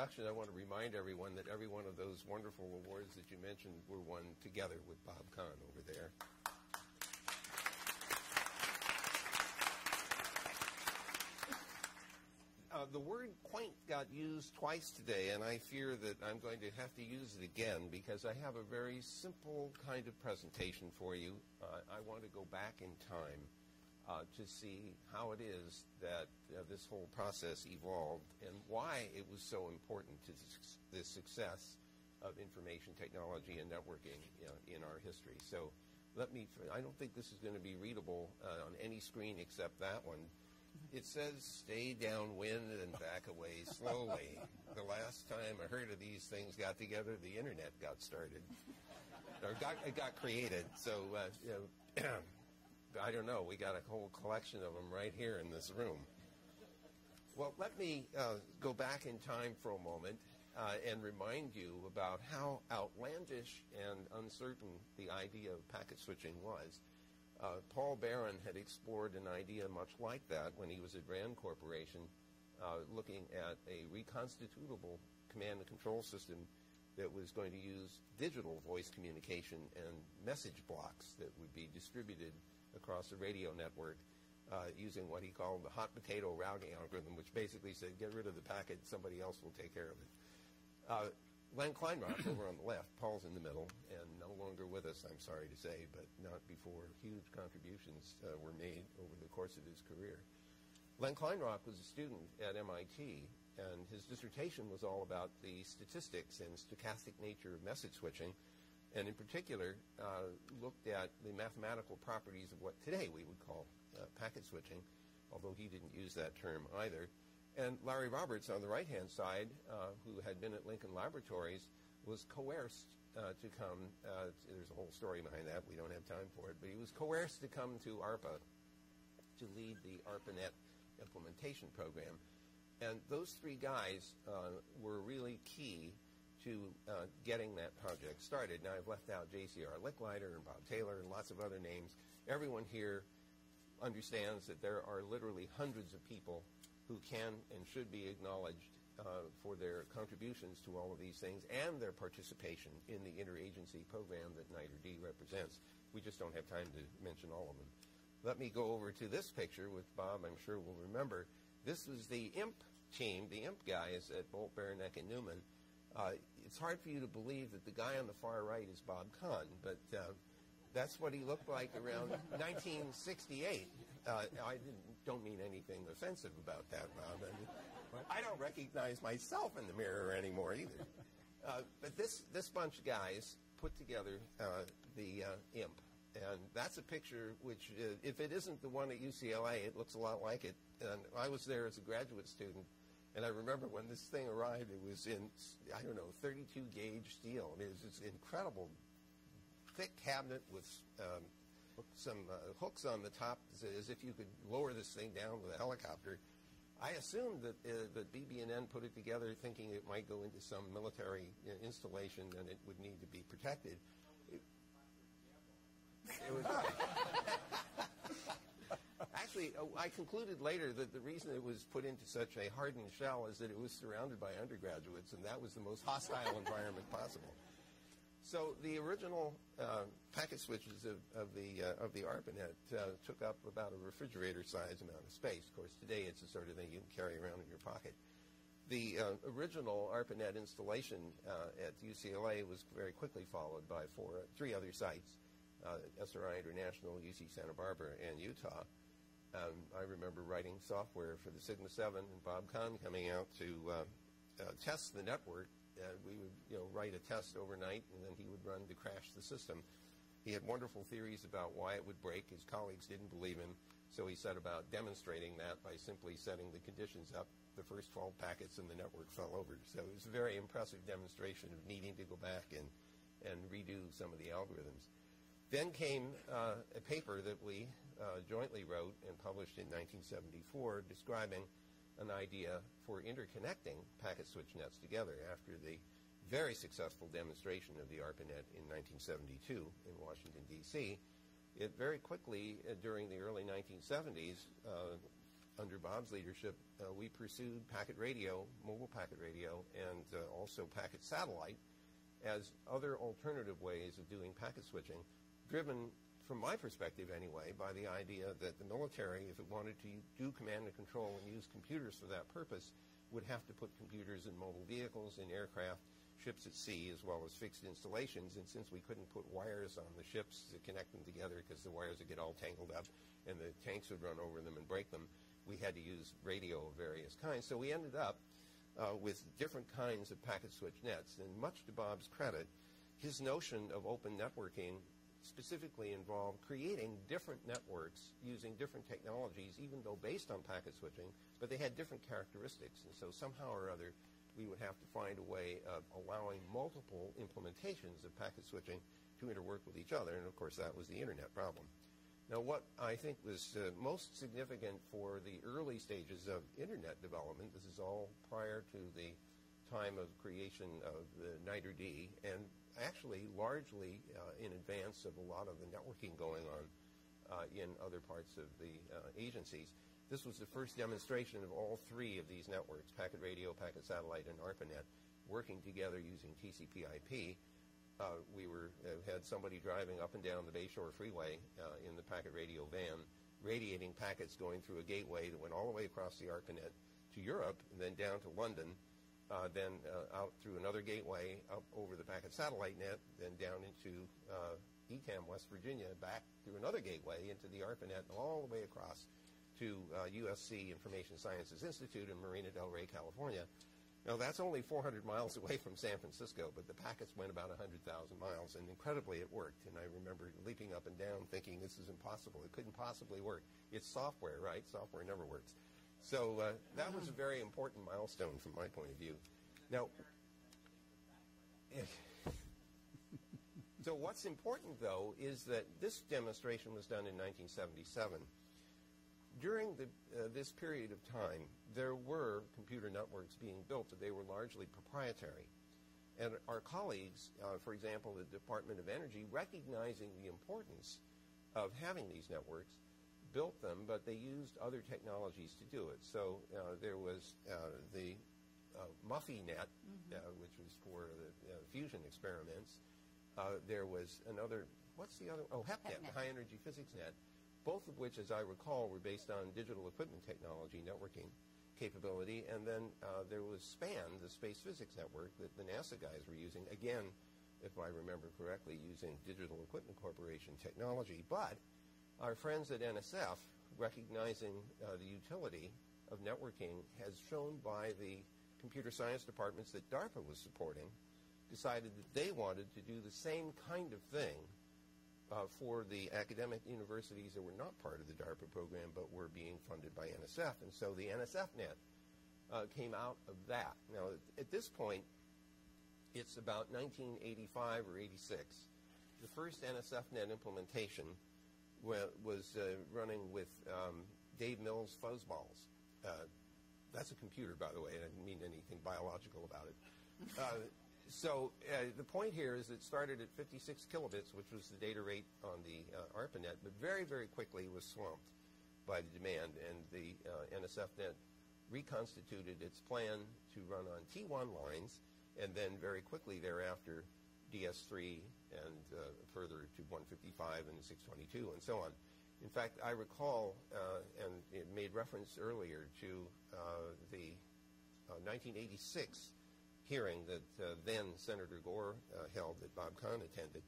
introduction, I want to remind everyone that every one of those wonderful awards that you mentioned were won together with Bob Kahn over there. The word quaint got used twice today, and I fear that I'm going to have to use it again because I have a very simple kind of presentation for you. I want to go back in time to see how it is that this whole process evolved and why it was so important to the success of information technology and networking in our history. So I don't think this is going to be readable on any screen except that one. It says, stay downwind and back away slowly. The last time a herd of these things got together, the internet got started, or it got created. So, I don't know. We got a whole collection of them right here in this room. Well, let me go back in time for a moment and remind you about how outlandish and uncertain the idea of packet switching was. Paul Barron had explored an idea much like that when he was at Rand Corporation, looking at a reconstitutable command and control system that was going to use digital voice communication and message blocks that would be distributed across the radio network using what he called the hot potato routing algorithm, which basically said, get rid of the packet, somebody else will take care of it. Len Kleinrock over on the left, Paul's in the middle, and no longer with us, I'm sorry to say, but not before huge contributions were made over the course of his career. Len Kleinrock was a student at MIT, and his dissertation was all about the statistics and stochastic nature of message switching, and in particular looked at the mathematical properties of what today we would call packet switching, although he didn't use that term either. And Larry Roberts on the right-hand side, who had been at Lincoln Laboratories, was coerced to come. There's a whole story behind that. We don't have time for it. But he was coerced to come to ARPA to lead the ARPANET implementation program. And those three guys were really key to getting that project started. Now, I've left out J.C.R. Licklider and Bob Taylor and lots of other names. Everyone here understands that there are literally hundreds of people who can and should be acknowledged for their contributions to all of these things and their participation in the interagency program that NITRD represents. We just don't have time to mention all of them. Let me go over to this picture, which Bob, I'm sure, will remember. This was the IMP team, the IMP guys at Bolt, Beranek, and Newman. It's hard for you to believe that the guy on the far right is Bob Kahn, but that's what he looked like around 1968. I don't mean anything offensive about that, Bob. I don't recognize myself in the mirror anymore either. But this bunch of guys put together the IMP. And that's a picture which, if it isn't the one at UCLA, it looks a lot like it. And I was there as a graduate student. And I remember when this thing arrived, it was in, 32 gauge steel. I mean, it was this incredible thick cabinet with some hooks on the top as if you could lower this thing down with a helicopter. I assumed that BB&N put it together thinking it might go into some military installation and it would need to be protected. It was actually, I concluded later that the reason it was put into such a hardened shell is that it was surrounded by undergraduates, and that was the most hostile environment possible. So the original packet switches of the ARPANET took up about a refrigerator-sized amount of space. Of course, today it's the sort of thing you can carry around in your pocket. The original ARPANET installation at UCLA was very quickly followed by three other sites, SRI International, UC Santa Barbara, and Utah. I remember writing software for the Sigma 7 and Bob Kahn coming out to test the network. We would write a test overnight, and then he would run to crash the system. He had wonderful theories about why it would break. His colleagues didn't believe him, so he set about demonstrating that by simply setting the conditions up. The first 12 packets in the network fell over. So it was a very impressive demonstration of needing to go back and redo some of the algorithms. Then came a paper that we jointly wrote and published in 1974 describing an idea for interconnecting packet switch nets together after the very successful demonstration of the ARPANET in 1972 in Washington, D.C. It very quickly, during the early 1970s, under Bob's leadership, we pursued packet radio, mobile packet radio, and also packet satellite as other alternative ways of doing packet switching, driven, from my perspective anyway, by the idea that the military, if it wanted to do command and control and use computers for that purpose, would have to put computers in mobile vehicles, in aircraft, ships at sea, as well as fixed installations. And since we couldn't put wires on the ships to connect them together because the wires would get all tangled up and the tanks would run over them and break them, we had to use radio of various kinds. So we ended up with different kinds of packet switch nets. And much to Bob's credit, his notion of open networking specifically involved creating different networks using different technologies, even though based on packet switching, but they had different characteristics. And so somehow or other, we would have to find a way of allowing multiple implementations of packet switching to interwork with each other. And, of course, that was the Internet problem. Now, what I think was most significant for the early stages of Internet development, this is all prior to the time of creation of the NITRD, and actually largely in advance of a lot of the networking going on in other parts of the agencies. This was the first demonstration of all three of these networks, packet radio, packet satellite, and ARPANET, working together using TCP/IP. We had somebody driving up and down the Bayshore Freeway in the packet radio van, radiating packets going through a gateway that went all the way across the ARPANET to Europe, and then down to London, then out through another gateway, up over the packet satellite net, then down into ECAM, West Virginia, back through another gateway into the ARPANET, and all the way across to USC Information Sciences Institute in Marina del Rey, California. Now, that's only 400 miles away from San Francisco, but the packets went about 100,000 miles, and incredibly it worked. And I remember leaping up and down thinking, this is impossible. It couldn't possibly work. It's software, right? Software never works. So that was a very important milestone from my point of view. Now, so what's important, though, is that this demonstration was done in 1977. During this period of time, there were computer networks being built, but they were largely proprietary. And our colleagues, for example, the Department of Energy, recognizing the importance of having these networks, built them, but they used other technologies to do it. So there was the MUFFI-NET, which was for the fusion experiments. There was another, what's the other? Oh, HEPNET, the High Energy Physics Net, both of which, as I recall, were based on digital equipment technology, networking capability. And then there was SPAN, the Space Physics Network, that the NASA guys were using, again, if I remember correctly, using Digital Equipment Corporation technology. But our friends at NSF, recognizing the utility of networking, as shown by the computer science departments that DARPA was supporting, decided that they wanted to do the same kind of thing for the academic universities that were not part of the DARPA program but were being funded by NSF. And so the NSF-NET came out of that. Now, at this point, it's about 1985 or 86. The first NSF-NET implementation was running with Dave Mills' fuzzballs. That's a computer, by the way. I didn't mean anything biological about it. So the point here is it started at 56 kilobits, which was the data rate on the ARPANET, but very, very quickly was swamped by the demand, and the NSF-NET reconstituted its plan to run on T1 lines, and then very quickly thereafter DS3 and further to 155 and 622 and so on. In fact, I recall, and it made reference earlier to the 1986 hearing that then Senator Gore held that Bob Kahn attended.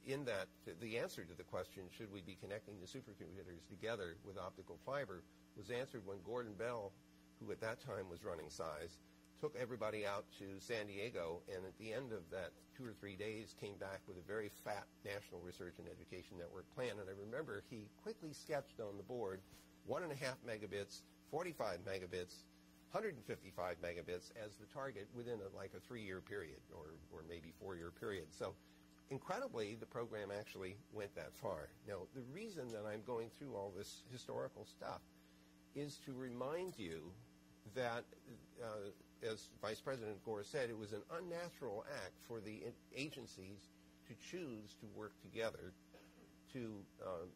In that, the answer to the question, should we be connecting the supercomputers together with optical fiber, was answered when Gordon Bell, who at that time was running SIZE, took everybody out to San Diego, and at the end of that 2 or 3 days came back with a very fat National Research and Education Network plan. And I remember he quickly sketched on the board 1.5 megabits, 45 megabits, 155 megabits as the target within a 3-year period or maybe 4-year period. So incredibly, the program actually went that far. Now, the reason that I'm going through all this historical stuff is to remind you that as Vice President Gore said, it was an unnatural act for the agencies to choose to work together to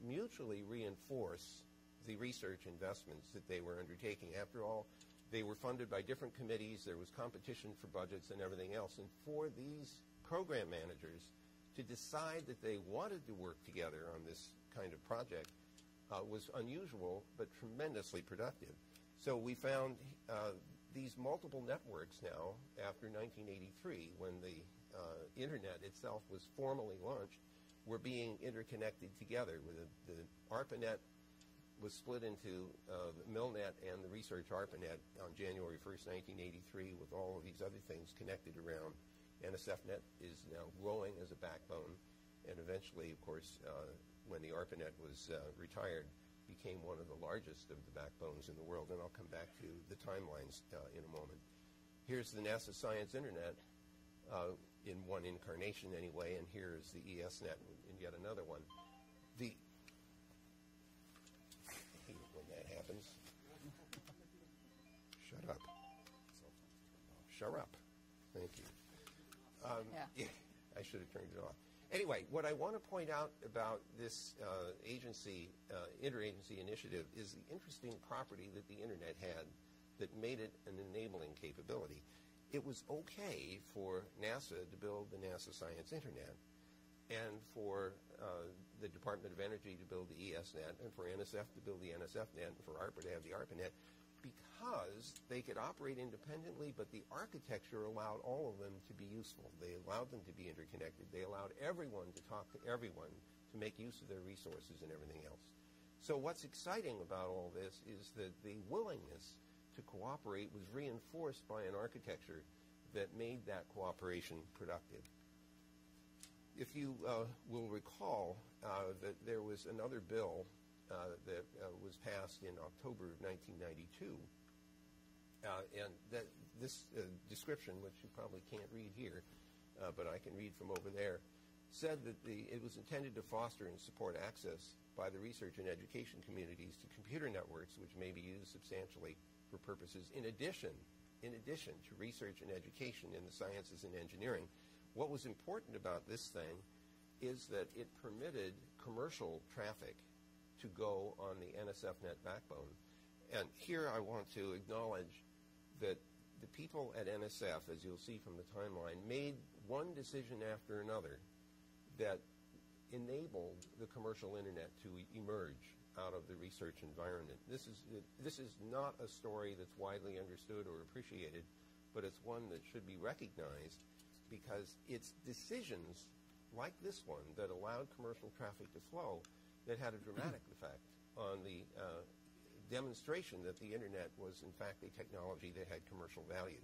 mutually reinforce the research investments that they were undertaking. After all, they were funded by different committees. There was competition for budgets and everything else. And for these program managers to decide that they wanted to work together on this kind of project was unusual but tremendously productive. So we found these multiple networks now after 1983, when the Internet itself was formally launched, were being interconnected together. The ARPANET was split into the MILNET and the Research ARPANET on January 1st, 1983, with all of these other things connected around. NSFNet is now growing as a backbone, and eventually, of course, when the ARPANET was retired, became one of the largest of the backbones in the world. And I'll come back to the timelines in a moment. Here's the NASA Science Internet in one incarnation anyway, and here is the ESNet in yet another one. I hate it when that happens. Shut up. Shut up. Thank you. Yeah, I should have turned it off. Anyway, what I want to point out about this interagency initiative is the interesting property that the Internet had that made it an enabling capability. It was okay for NASA to build the NASA Science Internet, and for the Department of Energy to build the ESNet, and for NSF to build the NSFNet, and for ARPA to have the ARPANET, because they could operate independently, but the architecture allowed all of them to be useful. They allowed them to be interconnected. They allowed everyone to talk to everyone, to make use of their resources and everything else. So what's exciting about all this is that the willingness to cooperate was reinforced by an architecture that made that cooperation productive. If you will recall that there was another bill that was passed in October of 1992, and that this description, which you probably can't read here, but I can read from over there, said that it was intended to foster and support access by the research and education communities to computer networks which may be used substantially for purposes in addition to research and education in the sciences and engineering. What was important about this thing is that it permitted commercial traffic to go on the NSFNet backbone. And here I want to acknowledge that the people at NSF, as you'll see from the timeline, made one decision after another that enabled the commercial Internet to emerge out of the research environment. This is not a story that's widely understood or appreciated, but it's one that should be recognized because it's decisions like this one that allowed commercial traffic to flow that had a dramatic effect on the demonstration that the Internet was, in fact, a technology that had commercial value.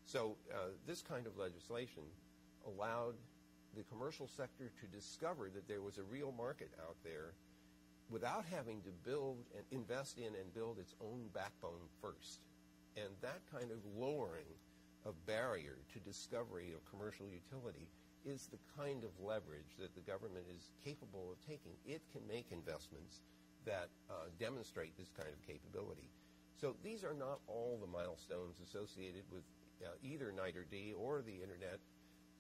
So this kind of legislation allowed the commercial sector to discover that there was a real market out there without having to invest in and build its own backbone first. And that kind of lowering of barrier to discovery of commercial utility is the kind of leverage that the government is capable of taking. It can make investments that demonstrate this kind of capability. So these are not all the milestones associated with either NITRD or the Internet,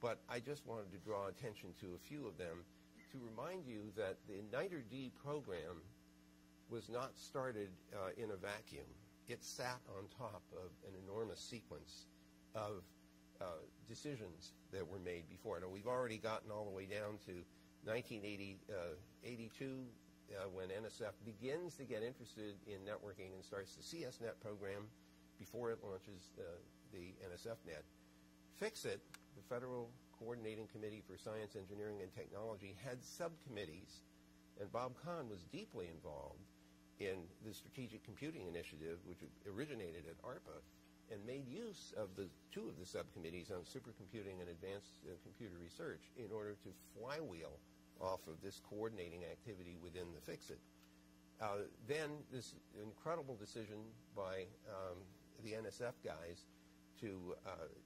but I just wanted to draw attention to a few of them to remind you that the NITRD program was not started in a vacuum. It sat on top of an enormous sequence of decisions that were made before. Now, we've already gotten all the way down to 1982 when NSF begins to get interested in networking and starts the CSNet program before it launches the NSFNet. FICSIT, the Federal Coordinating Committee for Science, Engineering, and Technology, had subcommittees, and Bob Kahn was deeply involved in the Strategic Computing Initiative, which originated at ARPA, and made use of two of the subcommittees on supercomputing and advanced computer research in order to flywheel off of this coordinating activity within the FICSIT. Then this incredible decision by the NSF guys to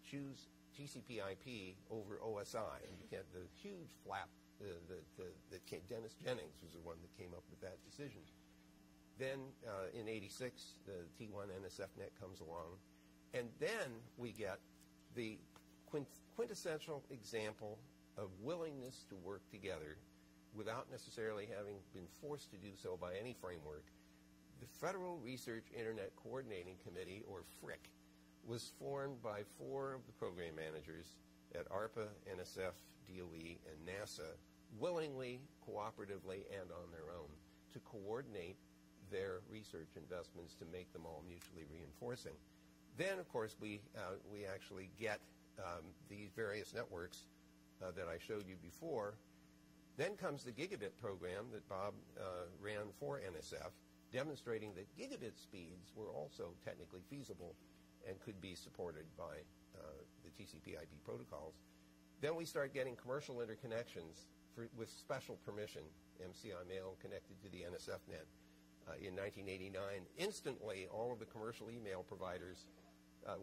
choose TCP/IP over OSI, and you get the huge flap that came. Dennis Jennings was the one that came up with that decision. Then in '86, the T1 NSFNet comes along. And then we get the quintessential example of willingness to work together without necessarily having been forced to do so by any framework. The Federal Research Internet Coordinating Committee, or FRIC, was formed by 4 of the program managers at ARPA, NSF, DOE, and NASA, willingly, cooperatively, and on their own, to coordinate their research investments to make them all mutually reinforcing. Then, of course, we actually get these various networks that I showed you before. Then comes the gigabit program that Bob ran for NSF, demonstrating that gigabit speeds were also technically feasible and could be supported by the TCP/IP protocols. Then we start getting commercial interconnections with special permission, MCI mail connected to the NSF net in 1989. Instantly, all of the commercial email providers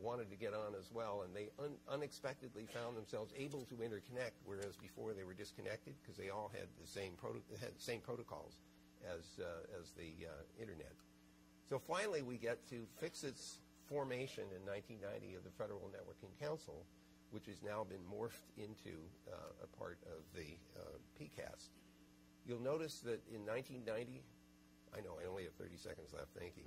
wanted to get on as well, and they unexpectedly found themselves able to interconnect, whereas before they were disconnected because they all had the same protocols as the internet. So finally, we get to fix its formation in 1990 of the Federal Networking Council, which has now been morphed into a part of the PCAST. You'll notice that in 1990, I know I only have 30 seconds left, thank you.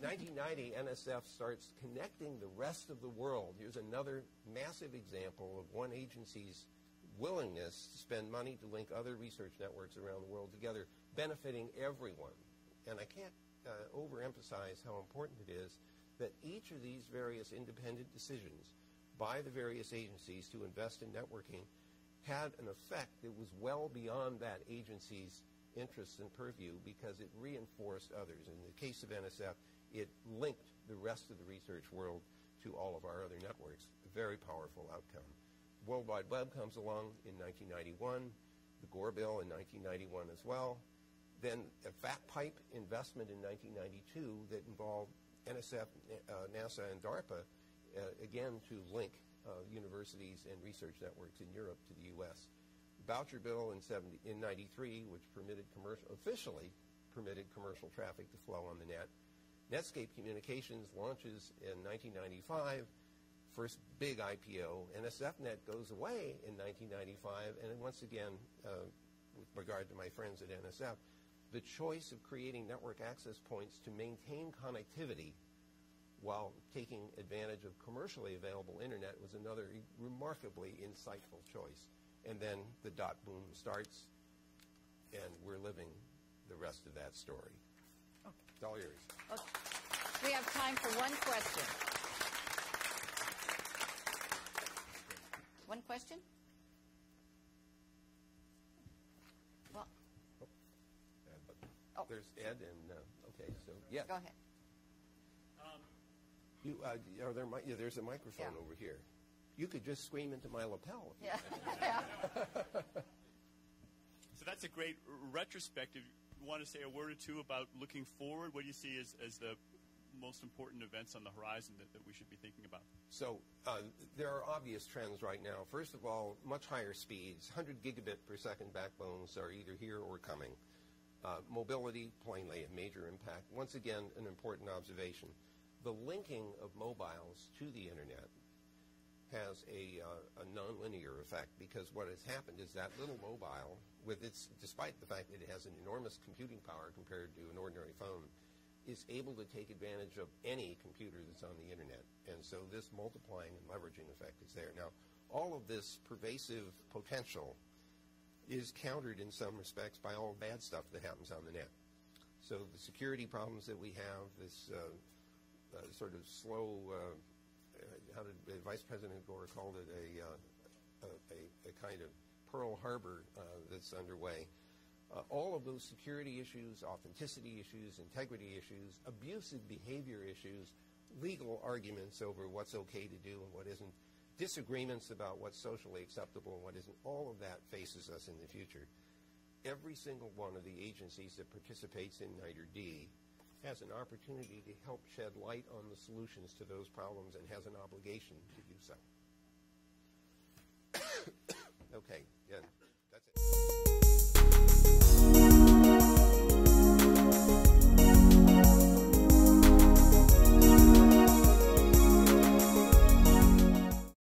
1990, NSF starts connecting the rest of the world. Here's another massive example of one agency's willingness to spend money to link other research networks around the world together, benefiting everyone. And I can't overemphasize how important it is that each of these various independent decisions by the various agencies to invest in networking had an effect that was well beyond that agency's interests and purview, because it reinforced others. In the case of NSF, it linked the rest of the research world to all of our other networks. A very powerful outcome. World Wide Web comes along in 1991, the Gore Bill in 1991 as well. Then a fat pipe investment in 1992 that involved NSF, NASA, and DARPA, again to link universities and research networks in Europe to the U.S. Voucher Bill in 93, which officially permitted commercial traffic to flow on the net. Netscape Communications launches in 1995, first big IPO. NSFNet goes away in 1995, and then once again, with regard to my friends at NSF, the choice of creating network access points to maintain connectivity while taking advantage of commercially available internet was another remarkably insightful choice. And then the dot boom starts, and we're living the rest of that story. Okay. It's all yours. Okay. We have time for one question. One question? Well, there's Ed, and okay, so yeah. Go ahead. There's a microphone over here. You could just scream into my lapel. Yeah. So that's a great retrospective. You want to say a word or two about looking forward? What do you see as the most important events on the horizon that we should be thinking about? So there are obvious trends right now. First of all, much higher speeds. 100 gigabit per second backbones are either here or coming. Mobility, plainly, a major impact. Once again, an important observation. The linking of mobiles to the internet has a nonlinear effect, because what has happened is that little mobile, despite the fact that it has an enormous computing power compared to an ordinary phone, is able to take advantage of any computer that's on the internet. And so this multiplying and leveraging effect is there. Now, all of this pervasive potential is countered in some respects by all bad stuff that happens on the net. So the security problems that we have, this sort of slow, how did Vice President Gore called it, a kind of Pearl Harbor that's underway. All of those security issues, authenticity issues, integrity issues, abusive behavior issues, legal arguments over what's okay to do and what isn't, disagreements about what's socially acceptable and what isn't, all of that faces us in the future. Every single one of the agencies that participates in NITRD has an opportunity to help shed light on the solutions to those problems and has an obligation to do so.